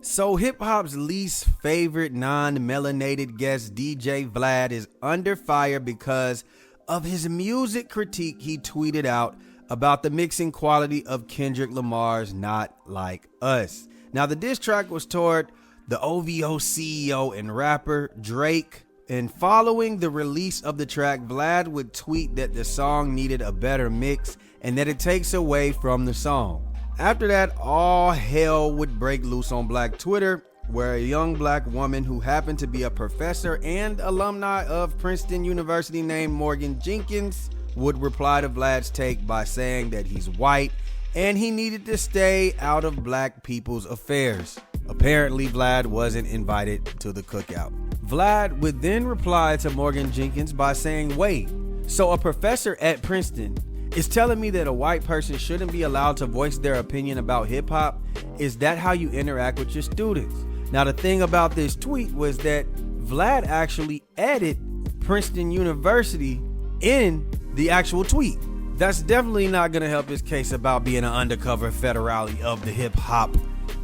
So hip-hop's least favorite non-melanated guest, DJ Vlad, is under fire because of his music critique he tweeted out about the mixing quality of Kendrick Lamar's Not Like Us. Now, the diss track was toward the OVO CEO and rapper Drake, and following the release of the track, Vlad would tweet that the song needed a better mix and that it takes away from the song. After that, all hell would break loose on Black Twitter, where a young black woman who happened to be a professor and alumni of Princeton University named Morgan Jenkins would reply to Vlad's take by saying that he's white and he needed to stay out of black people's affairs. Apparently, Vlad wasn't invited to the cookout. Vlad would then reply to Morgan Jenkins by saying, wait, so a professor at Princeton is telling me that a white person shouldn't be allowed to voice their opinion about hip hop? Is that how you interact with your students? Now, the thing about this tweet was that Vlad actually added Princeton University in the actual tweet. That's definitely not going to help his case about being an undercover federale of the hip hop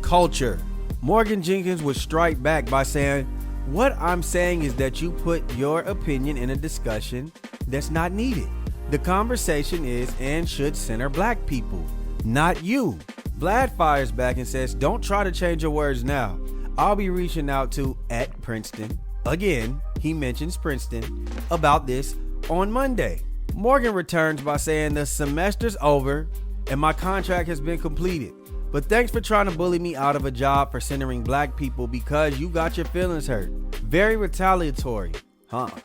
culture. Morgan Jenkins would strike back by saying, what I'm saying is that you put your opinion in a discussion that's not needed. The conversation is and should center black people, not you. Vlad fires back and says, don't try to change your words now. I'll be reaching out to at Princeton. Again, he mentions Princeton about this on Monday. Morgan returns by saying the semester's over and my contract has been completed. But thanks for trying to bully me out of a job for centering black people because you got your feelings hurt. Very retaliatory.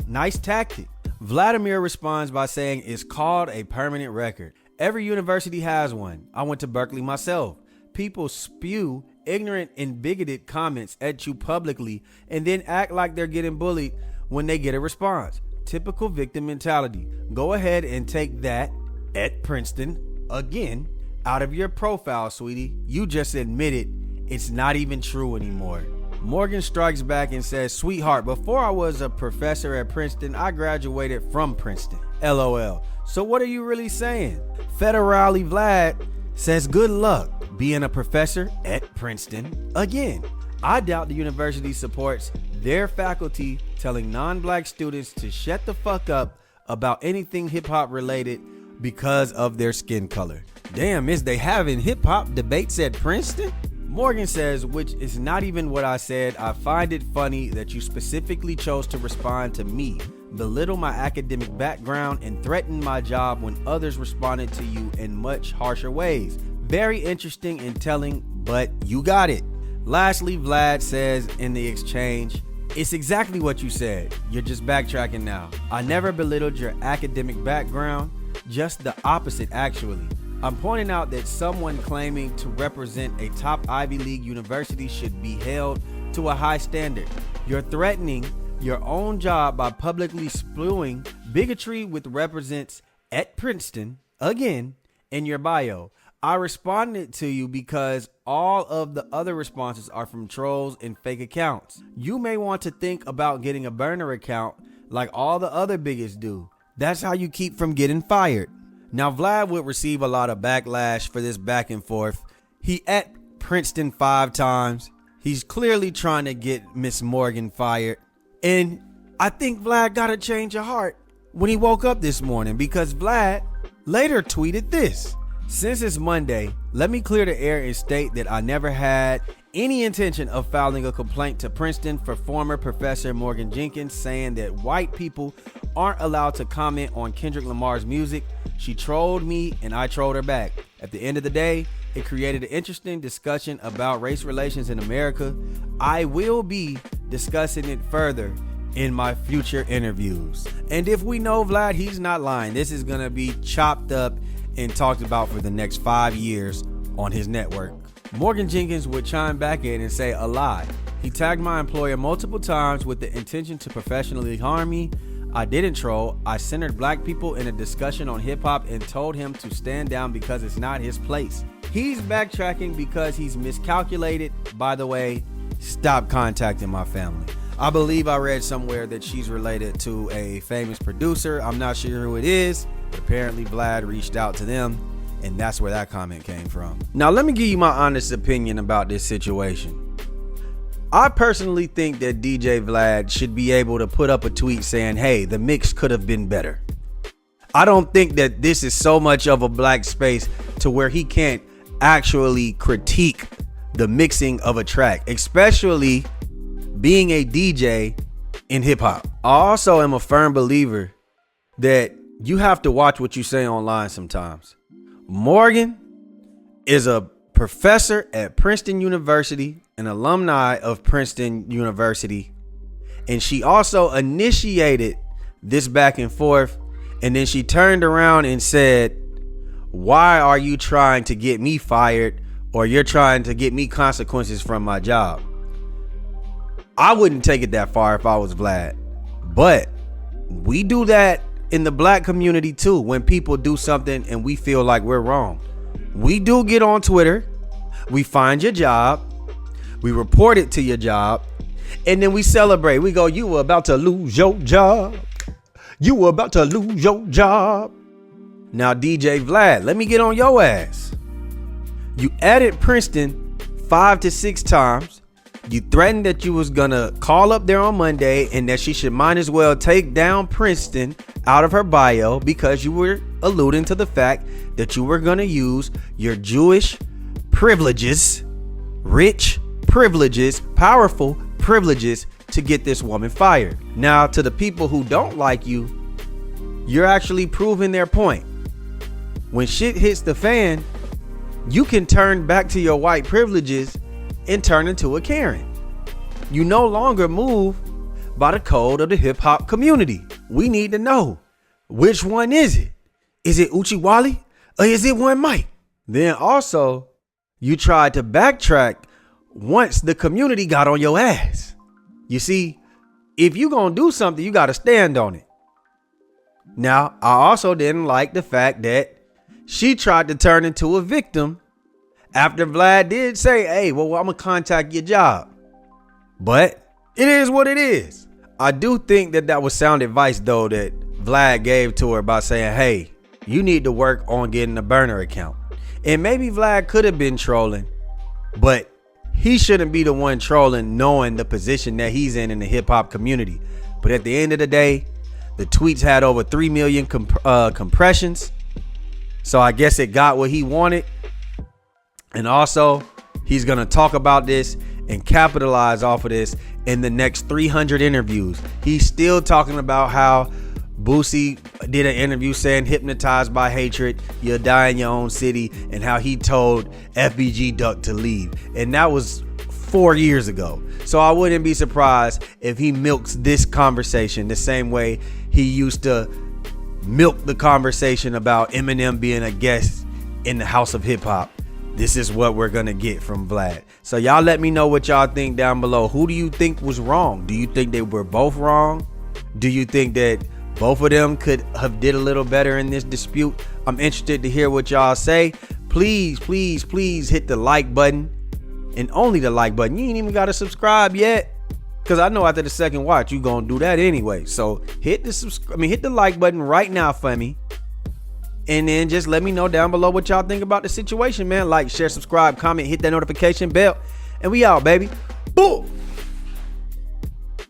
Nice tactic. Vladimir responds by saying it's called a permanent record. Every university has one. I went to Berkeley myself. People spew ignorant and bigoted comments at you publicly and then act like they're getting bullied when they get a response. Typical victim mentality. Go ahead and take that at Princeton again out of your profile, sweetie. You just admitted it's not even true anymore. Morgan strikes back and says, sweetheart, before I was a professor at Princeton, I graduated from Princeton. LOL. So what are you really saying? Federale Vlad says, good luck being a professor at Princeton. Again, I doubt the university supports their faculty telling non-black students to shut the fuck up about anything hip-hop related because of their skin color. Damn, is they having hip-hop debates at Princeton? Morgan says, which is not even what I said. I find it funny that you specifically chose to respond to me, belittle my academic background, and threaten my job when others responded to you in much harsher ways. Very interesting and telling, but you got it. Lastly, Vlad says in the exchange, it's exactly what you said. You're just backtracking now. I never belittled your academic background, just the opposite actually. I'm pointing out that someone claiming to represent a top Ivy League university should be held to a high standard. You're threatening your own job by publicly spewing bigotry with represents at Princeton, again, in your bio. I responded to you because all of the other responses are from trolls and fake accounts. You may want to think about getting a burner account like all the other bigots do. That's how you keep from getting fired. Now, Vlad would receive a lot of backlash for this back and forth. He at Princeton 5 times. He's clearly trying to get Miss Morgan fired. And I think Vlad got a change of heart when he woke up this morning, because Vlad later tweeted this. Since it's Monday, let me clear the air and state that I never had any intention of filing a complaint to Princeton for former Professor Morgan Jenkins saying that white people aren't allowed to comment on Kendrick Lamar's music. She trolled me and I trolled her back. At the end of the day, it created an interesting discussion about race relations in America. I will be discussing it further in my future interviews. And if we know Vlad, he's not lying. This is going to be chopped up and talked about for the next 5 years on his network. Morgan Jenkins would chime back in and say, a lie. He tagged my employer multiple times with the intention to professionally harm me. I didn't troll. I centered black people in a discussion on hip hop and told him to stand down because it's not his place. He's backtracking because he's miscalculated. By the way, stop contacting my family. I believe I read somewhere that she's related to a famous producer. I'm not sure who it is, but apparently Vlad reached out to them, and that's where that comment came from. Now, let me give you my honest opinion about this situation. I personally think that DJ Vlad should be able to put up a tweet saying, hey, the mix could have been better. I don't think that this is so much of a black space to where he can't actually critique the mixing of a track, especially being a DJ in hip hop. I also am a firm believer that you have to watch what you say online sometimes. Morgan is a professor at Princeton University, an alumni of Princeton University, and she also initiated this back and forth, and then she turned around and said, why are you trying to get me fired, or you're trying to get me consequences from my job? I wouldn't take it that far if I was Vlad, but we do that in the black community too. When people do something and we feel like we're wrong, we do get on Twitter, we find your job, we report it to your job, and then we celebrate. We go, you were about to lose your job. You were about to lose your job. Now, DJ Vlad, let me get on your ass. You added Princeton 5 to 6 times. You threatened that you was gonna call up there on Monday and that she should might as well take down Princeton out of her bio because you were alluding to the fact that you were gonna use your Jewish privileges, rich privileges, powerful privileges to get this woman fired. Now, to the people who don't like you, you're actually proving their point. When shit hits the fan, you can turn back to your white privileges and turn into a Karen. You no longer move by the code of the hip hop community. We need to know, which one is it? Is it Uchiwali or is it One Mike? Then also, you tried to backtrack once the community got on your ass. You see, if you gonna do something, you gotta stand on it. Now, I also didn't like the fact that she tried to turn into a victim after Vlad did say, hey, well, I'm gonna contact your job. But it is what it is. I do think that that was sound advice, though, that Vlad gave to her by saying, hey, you need to work on getting a burner account. And maybe Vlad could have been trolling, but he shouldn't be the one trolling, knowing the position that he's in the hip hop community. But at the end of the day, the tweets had over 3 million compressions. So I guess it got what he wanted. And also, he's going to talk about this and capitalize off of this in the next 300 interviews. He's still talking about how Boosie did an interview saying hypnotized by hatred, you'll die in your own city, and how he told FBG Duck to leave. And that was 4 years ago. So I wouldn't be surprised if he milks this conversation the same way he used to milk the conversation about Eminem being a guest in the House of Hip Hop. This is what we're gonna get from Vlad. So y'all let me know what y'all think down below. Who do you think was wrong? Do you think they were both wrong? Do you think that both of them could have did a little better in this dispute? I'm interested to hear what y'all say. Please, please, please hit the like button, and only the like button. You ain't even gotta subscribe yet, because I know after the second watch you gonna do that anyway. So hit the like button right now for me. And then just let me know down below what y'all think about the situation, man. Like, share, subscribe, comment, hit that notification bell. And we out, baby. Boom.